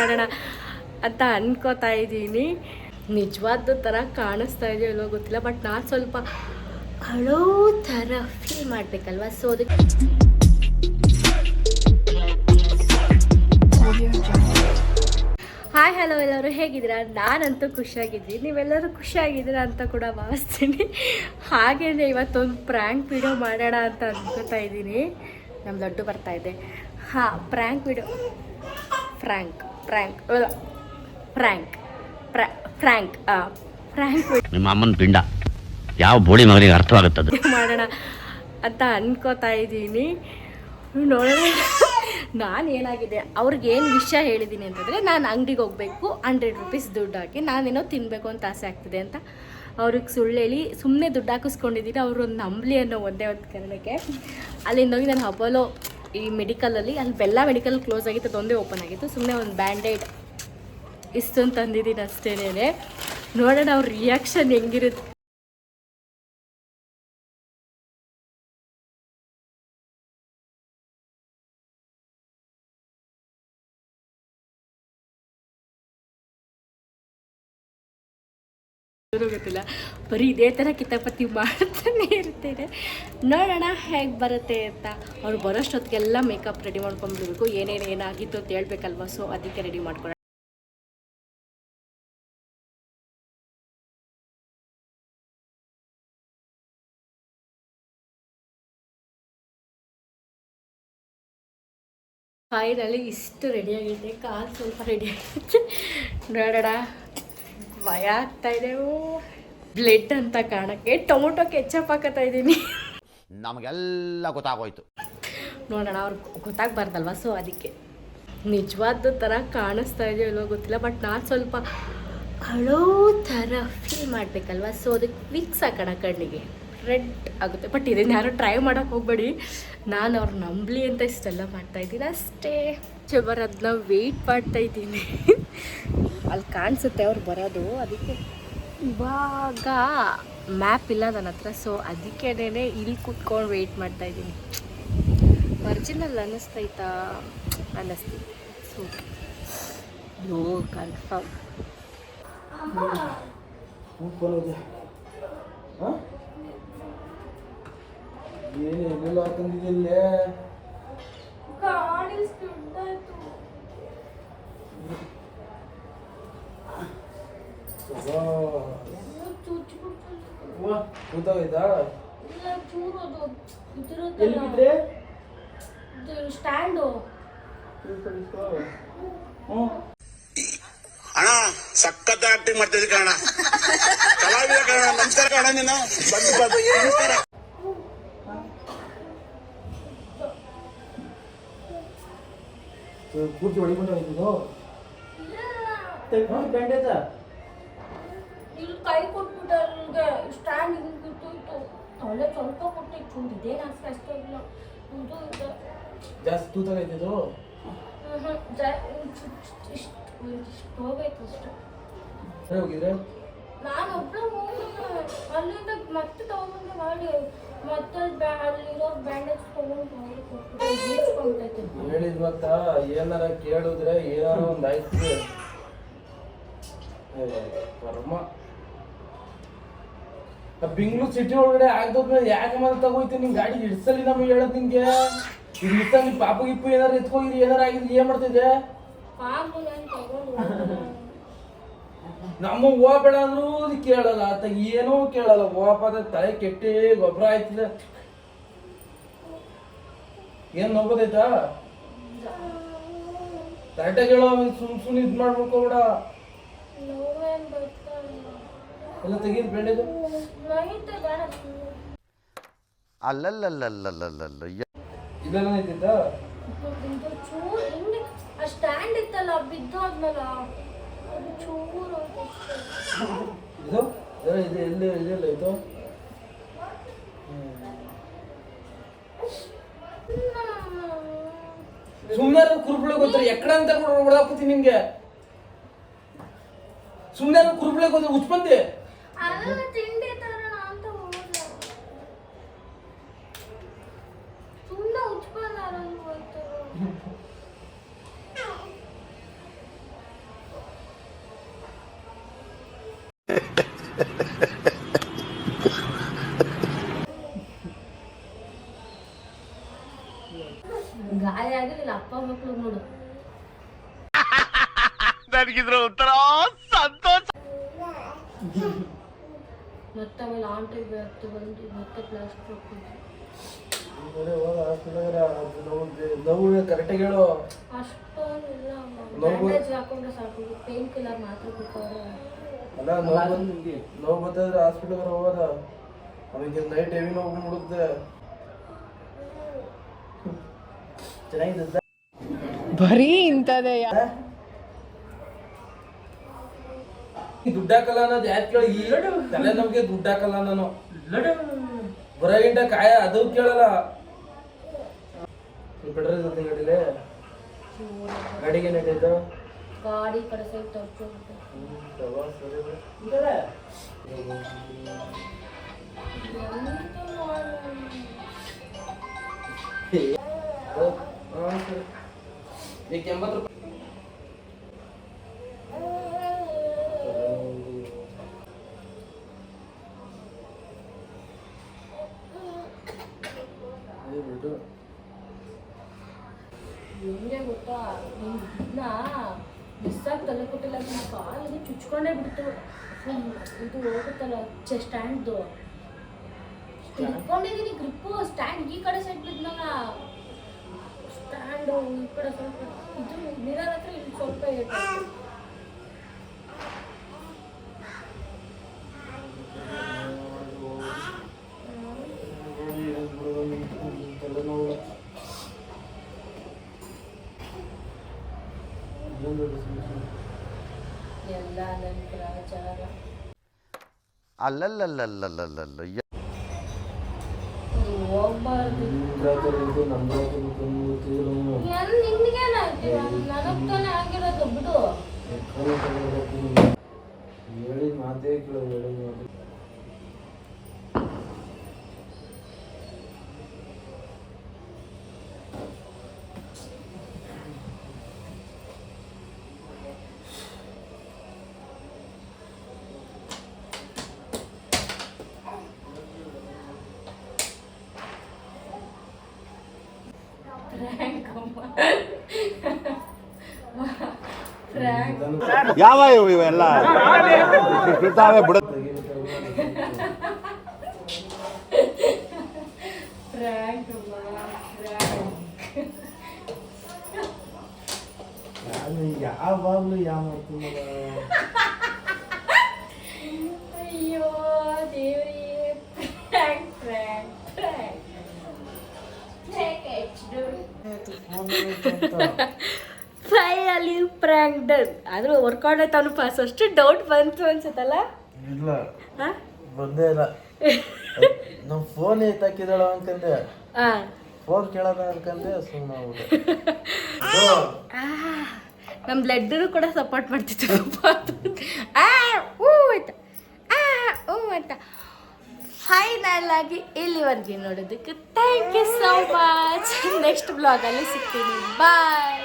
ಮಾಡೋಣ ಅಂತ ಅನ್ಕೋತಾ ಇದ್ದೀನಿ. ನಿಜವಾದ ಥರ ಕಾಣಿಸ್ತಾ ಇದೆಯೋ ಇಲ್ಲೋ ಗೊತ್ತಿಲ್ಲ, ಬಟ್ ನಾನು ಸ್ವಲ್ಪ ಅಳೋ ಥರ ಫೀಲ್ ಮಾಡಬೇಕಲ್ವ, ಸೊ ಅದಕ್ಕೆ ಹಾಯ್ ಹಲೋ ಎಲ್ಲರೂ ಹೇಗಿದ್ದೀರಾ? ನಾನಂತೂ ಖುಷಿಯಾಗಿದ್ದೀನಿ, ನೀವೆಲ್ಲರೂ ಖುಷಿಯಾಗಿದ್ದೀರಾ ಅಂತ ಕೂಡ ಭಾವಿಸ್ತೀನಿ. ಹಾಗೆಯೇ ಇವತ್ತೊಂದು ಪ್ರ್ಯಾಂಕ್ ವಿಡಿಯೋ ಮಾಡೋಣ ಅಂತ ಅನ್ಕೋತಾ ಇದ್ದೀನಿ. ನಮ್ಮ ದೊಡ್ಡ ಬರ್ತಾಯಿದೆ. ಹಾಂ, ಪ್ರ್ಯಾಂಕ್ ವಿಡಿಯೋ ಫ್ರ್ಯಾಂಕ್ ನಿಮ್ಮ ಅಮ್ಮನ ಪಿಂಡ ಯಾವ ಬೋಳಿ ಮಗನಿಗೆ ಅರ್ಥವಾಗುತ್ತದೆ ಮಾಡೋಣ ಅಂತ ಅನ್ಕೋತಾ ಇದ್ದೀನಿ. ನೋಡೋಣ ನಾನು ಏನಾಗಿದೆ ಅವ್ರಿಗೆ ಏನು ವಿಷಯ ಹೇಳಿದ್ದೀನಿ ಅಂತಂದರೆ, ನಾನು ಅಂಗಡಿಗೆ ಹೋಗಬೇಕು, 100 ರೂಪೀಸ್ ದುಡ್ಡು ಹಾಕಿ ನಾನೇನೋ ತಿನ್ನಬೇಕು ಅಂತ ಆಸೆ ಆಗ್ತಿದೆ ಅಂತ ಅವ್ರಿಗೆ ಸುಳ್ಳು ಹೇಳಿ ಸುಮ್ಮನೆ ದುಡ್ಡು ಹಾಕಿಸ್ಕೊಂಡಿದ್ದೀನಿ. ಅವರು ಒಂದು ನಂಬಲಿ ಅನ್ನೋ ಒಂದೇ ಒಂದು ಕಾರಣಕ್ಕೆ ಅಲ್ಲಿಂದ ಹೋಗಿ ನಾನು ಅಪೋಲೋ ಈ ಮೆಡಿಕಲಲ್ಲಿ, ಅಲ್ಲಿ ಬೆಲ್ಲ ಮೆಡಿಕಲ್ ಕ್ಲೋಸ್ ಆಗಿತ್ತು, ಅದೊಂದೇ ಓಪನ್ ಆಗಿತ್ತು. ಸುಮ್ಮನೆ ಒಂದು ಬ್ಯಾಂಡೇಡ್ ಇಷ್ಟೊಂದು ತಂದಿದ್ದೀನಿ ಅಷ್ಟೇನೇ. ನೋಡೋಣ ಅವ್ರ ರಿಯಾಕ್ಷನ್ ಹೆಂಗಿರುತ್ತೆ. ಗೊತ್ತಿಲ್ಲ, ಬರೀ ಇದೇ ಥರ ಕಿತಾಪತಿ ಮಾಡ್ತಾನೆ ಇರ್ತೇನೆ. ನೋಡೋಣ ಹೇಗೆ ಬರುತ್ತೆ ಅಂತ. ಅವ್ರು ಬರೋಷ್ಟೊತ್ತಿಗೆಲ್ಲ ಮೇಕಪ್ ರೆಡಿ ಮಾಡ್ಕೊಂಡ್ಬಿಡ್ಬೇಕು, ಏನಾಗಿತ್ತು ಅಂತ ಹೇಳ್ಬೇಕಲ್ವ, ಸೊ ಅದಕ್ಕೆ ರೆಡಿ ಮಾಡ್ಕೊಳ್ಳೋಣ. ಫೈನಲಿ ಇಷ್ಟು ರೆಡಿಯಾಗಿದೆ, ಕಾಲು ಸ್ವಲ್ಪ ರೆಡಿಯಾಗಿದೆ. ನೋಡೋಣ, ಭಯ ಆಗ್ತಾ ಇದೆ. ಬ್ಲೆಡ್ ಅಂತ ಕಾರಣಕ್ಕೆ ಟೊಮೊಟೊ ಕೆಚ್ಚಪ್ ಹಾಕತ್ತಾ ಇದ್ದೀನಿ. ನಮಗೆಲ್ಲ ಗೊತ್ತಾಗೋಯ್ತು. ನೋಡೋಣ, ಅವ್ರಿಗೆ ಗೊತ್ತಾಗಬಾರ್ದಲ್ವ, ಸೊ ಅದಕ್ಕೆ. ನಿಜವಾದ ಥರ ಕಾಣಿಸ್ತಾ ಇದೆಯೋ ಇಲ್ಲೋ ಗೊತ್ತಿಲ್ಲ, ಬಟ್ ನಾನು ಸ್ವಲ್ಪ ಅಳೋ ಥರ ಫೀಲ್ ಮಾಡಬೇಕಲ್ವ, ಸೊ ಅದಕ್ಕೆ ವಿಕ್ಸ್ ಹಾಕೋಣ ಕಣ್ಣಿಗೆ, ರೆಡ್ ಆಗುತ್ತೆ. ಬಟ್ ಇದನ್ನು ಯಾರು ಟ್ರೈ ಮಾಡೋಕ್ಕೆ ಹೋಗ್ಬೇಡಿ, ನಾನು ಅವ್ರು ನಂಬಲಿ ಅಂತ ಇಷ್ಟೆಲ್ಲ ಮಾಡ್ತಾಯಿದ್ದೀನಿ ಅಷ್ಟೇ. ಬರೋದನ್ನ ವೆಯ್ಟ್ ಮಾಡ್ತಾಯಿದ್ದೀನಿ. ಅಲ್ಲಿ ಕಾಣಿಸುತ್ತೆ ಅವ್ರು ಬರೋದು, ಅದಕ್ಕೆ ಇವಾಗ ಮ್ಯಾಪ್ ಇಲ್ಲ ನನ್ನ ಹತ್ರ, ಸೊ ಅದಕ್ಕೇನೆ ಇಲ್ಲಿ ಕೂತ್ಕೊಂಡು ವೆಯ್ಟ್ ಮಾಡ್ತಾಯಿದ್ದೀನಿ. ಒರಿಜಿನಲ್ ಅನ್ನಿಸ್ತೈತಾ? ಅನ್ನಿಸ್ತೀನಿ. ಸೊ ಯೋ ಕನ್ಫರ್ಮ್. ಏನೆಲ್ಲ ತಂದಿದ್ದಿಲ್ಲೇ ಕೂತಾಗೈತಾ? ಎಲ್ಲಿ ಬಿದ್ದೆ? ಸ್ಟ್ಯಾಂಡು. ಅಣ್ಣ ಸಖತ್ ಆಕ್ಟಿಂಗ್ ಮಾಡ್ತಿದ್ದೆ ಕಣ, ಕಲಾವಿದ ಕಣ. ನಮಸ್ಕಾರ ಕಣ, ನೀನು ನಮಸ್ಕಾರ. ಪೂರ್ತಿ ಹೊಡಿಕೊಂಡು ಬ್ಯಾಂಡೇಜ ಇಲ್ಲಿ ಕೈ ಕೊಟ್ಬಿಟ್ಟು ನನಗೆ ಸ್ಟ್ಯಾಂಡ್ ಹಿಂಗೆ ಬಿಟ್ಟೋಯ್ತು. ತಲೆ ಸ್ವಲ್ಪ ಕೊಟ್ಟಿತ್ತು, ಇದೇನು ಅಷ್ಟೇ ಅಷ್ಟೇ ಇಲ್ಲ, ಇದು ಇದೆ ಜಾಸ್ತಿ ತೂತಾಗೈತಿದು. ಇಷ್ಟು ಹೋಗೈತೆ ಅಷ್ಟೇ. ಹೋಗಿದ್ರೆ ನಾನು ಒಬ್ಬಳು ಹೋಗಿದ್ದೆ, ಅಲ್ಲಿಂದ ಮತ್ತೆ ತಗೊಂಡು ಮಾಡಿ ಮತ್ತೆ ಅಲ್ಲಿರೋ ಬ್ಯಾಂಡೇಜ್ ತಗೊಂಡು ಹೇಳಿದ್ ಮತ್ತ ಏನಾರ ಕೇಳಿದ್ರೆ ಏನಾರ ಒಂದ್ ಆಯ್ತು. ಕರ್ಮ. ಬೆಂಗಳೂರು ಸಿಟಿ ಒಳಗಡೆ ಆಗ್ದೋದ್ಮೇಲೆ ಯಾಕೆ ಮಾತ್ರ ತಗೋಯ್ತೀನಿ ನಿಮ್ ಗಾಡಿ ಇಡ್ಸಲಿ. ನಮಗೆ ಹೇಳದ್ ನಿಂಗೆ ಇಡ್ಸ ನಿಮ್ ಪಾಪ ಗಿಪ್ಪು ಏನಾರು ಎತ್ಕೋಗಿರಿ, ಏನಾರ ಆಗಿದ್ರೆ ಏನ್ ಮಾಡ್ತಿದ್ದೆ? ನಮ್ಮ ಹೋಗ್ಬೇಡ ಅಂದ್ರೂ ಕೇಳಲ್ಲ ಆತ, ಏನೋ ಕೇಳಲ್ಲ. ಹೋಗಪ್ಪ ತಲೆ ಕೆಟ್ಟಿ ಗೊಬ್ಬರ ಆಯ್ತಿದೆ. ಏನ್ ನೋಬೋದೈತಾ? ಕರೆಕ್ಟಾಗಿ ಹೇಳೋ, ಸುಮ್ ಇದ್ ಮಾಡ್ಬೇಕೋಬೇಡ. ಎಲ್ಲ ತೆಗೀದ್ ಬ್ಯಾಂಡೇಜ್. ಅಲ್ಲಲ್ಲಲ್ಲಲ್ಲಲ್ಲಲ್ಲ ಇದೆಲ್ಲ ಐತಿತ್ತ? ಸ್ಟ್ಯಾಂಡ್ ಇತ್ತಲ್ಲ, ಬಿದ್ದೋದ್ಮೇಲ ಚೂರು ಇದು ಇದೆ. ಎಲ್ಲಿ ಇದೆಲ್ಲ ಇದು ಸುಮ್ಮನೆ ಕುರುಬಳೆ ಗೊತ್ತಾರೆ ಎಕ್ಕಡೆ ಅಂತ ಹೊಡಾಕತ್ತೀನಿ ನಿಮ್ಗೆ. ಸುಮ್ಮನೆ ಕುರುಬಳೆ ಗೊತ್ತ ಉಚ್ಪಂದಿ ತಿಂಡಿ ತರೋಣ ಅಂತ ಹೋದ. ಸುಮ್ಮನೆ ಉಚ್ಪಂದ ನನಗಿದ್ರ ಒಂಥರ ಸಂತೋಷ. ಮತ್ತೆ ಆಮೇಲೆ ಆಂಟಿಗೆ ಬರ್ತು ಬಂದು ಮತ್ತೆ ಪ್ಲಾಸ್ಟರ್ ನೋವು ಕರೆಕ್ಟಾಗಿ ಹೇಳು. ಅಷ್ಟೊಂದಿಲ್ಲ, ಬ್ಯಾಂಡೇಜ್ ಹಾಕೊಂಡ್ರೆ ಸಾಕು, ಪೇನ್ ಕಿಲ್ಲರ್ ಮಾತ್ರ ಕೊಟ್ಟವ್ರೆ. ಅಲ್ಲ ನೋವು ಬರ್ತಾಯಿದ್ರೆ ಹಾಸ್ಪಿಟಲ್ಗೆ ಹೋಗೋದ, ಅವನಿಗೆ ನೈಟ್ ಹೆವಿ ನೋವು ಮುಡುತ್ತೆ. ಚೆನ್ನಾಗಿದೆ ಬರೀ ಇಂಥದೇ. ದುಡ್ಡು ಹಾಕಲ್ಲ ಅನ್ನೋದು ಯಾಕೆ ಕೇಳಿ, ಈ ತಲೆ ನಮ್ಗೆ ದುಡ್ಡು ಹಾಕಲ್ಲ ನಾನು ಬರ ಗಿಂಟ ಕಾಯ ಅದು ಕೇಳಲ್ಲ. ಪೆಟ್ರೋಲ್ ಜೊತೆ ಗಾಡಿಲೆ ಗಾಡಿಗೆ ಏನಾಯ್ತು? ಗಾಡಿ ಕಡೆ ಸೈಡ್ ತರ್ತು ಈಗ 80 ರೂಪಾಯಿ. ಹೆಂಗೆ ಗೊತ್ತಾ, ನಿಂಗೆ ಇದನ್ನ ಮಿಸ್ಸಾಗಿ ತಲೆ ಕೊಟ್ಟಿಲ್ಲ, ನಿನ್ನ ಕಾಲಿಗೆ ಚುಚ್ಕೊಂಡೇ ಬಿಡ್ತು. ಇದು ಹೋಗುತ್ತಲ್ಲ ಸ್ಟ್ಯಾಂಡ್ದು ಇಟ್ಕೊಂಡಿದ್ದೀನಿ ಗ್ರಿಪ್ಪು. ಸ್ಟ್ಯಾಂಡ್ ಈ ಕಡೆ ಸೈಡ್ ಬಿದ್ದಾಗ ಸ್ಟ್ಯಾಂಡು ಈ ಕಡೆ ಸ್ವಲ್ಪ ಇದು ಮಿರರ್ ಹತ್ರ ಇಲ್ಲಿ ಸ್ವಲ್ಪ ಇಟ್ಟು ಎಲ್ಲ ನನ್ನ ಗ್ರಾಚಾರ. ಅಲ್ಲಲ್ಲಲ್ಲಲ್ಲಲ್ಲಲ್ಲ ಹೋಗ್ಬಾರ್ದು. ನಿನ್ಗೇನಾಗ್ತೀವ, ನನಗ್ ತಾನೇ ಆಗಿರೋದು ಬಿಡು. ಹೇಳಿದ ಮಾತೇ ಕೇಳೋದು, ಹೇಳಿದ ಮಾತು. ಯಾವ ಇವೆಲ್ಲ ಬಿಡ್ತಾವೆ ಬಿಡ. ಯಾವಾಗ್ಲೂ ಯಾವ ಮಾಡ್ತೀನಿ. ಅಯ್ಯೋ ದೇವ್ರಿ, ಫೈನಲಿ ಪ್ರ್ಯಾಂಕ್ ಡನ್. ಆದ್ರೂ ವರ್ಕೌಟ್ ಆಯ್ತು ಅವನು ಪಾಸ್. ಅಷ್ಟು ಡೌಟ್ ಬಂತು ಅನ್ಸುತ್ತಲ್ಲ. ಇಲ್ಲ ಬಂದೇ ಇಲ್ಲ. ನಮ್ಮ ಫೋನ್ ಎತ್ತಾಕಿದಾಳ ಅನ್ಕಂದೆ, ಫೋನ್ ಕೇಳೋದ ಅನ್ಕಂದೆ ಸುಮ್ಮನೆ ಆಗ್ಬಿಟ್ಟೆ. ನಮ್ಮ ಬ್ಲಡ್ಡು ಕೂಡ ಸಪೋರ್ಟ್ ಮಾಡ್ತಿತ್ತು. ಅಂತ ಫೈನಲ್ ಆಗಿ ಇಲ್ಲಿವರೆಗೆ ನೋಡೋದಕ್ಕೆ thank you so much. Next ಬ್ಲಾಗಲ್ಲಿ ಸಿಗ್ತೀನಿ. ಬಾಯ್.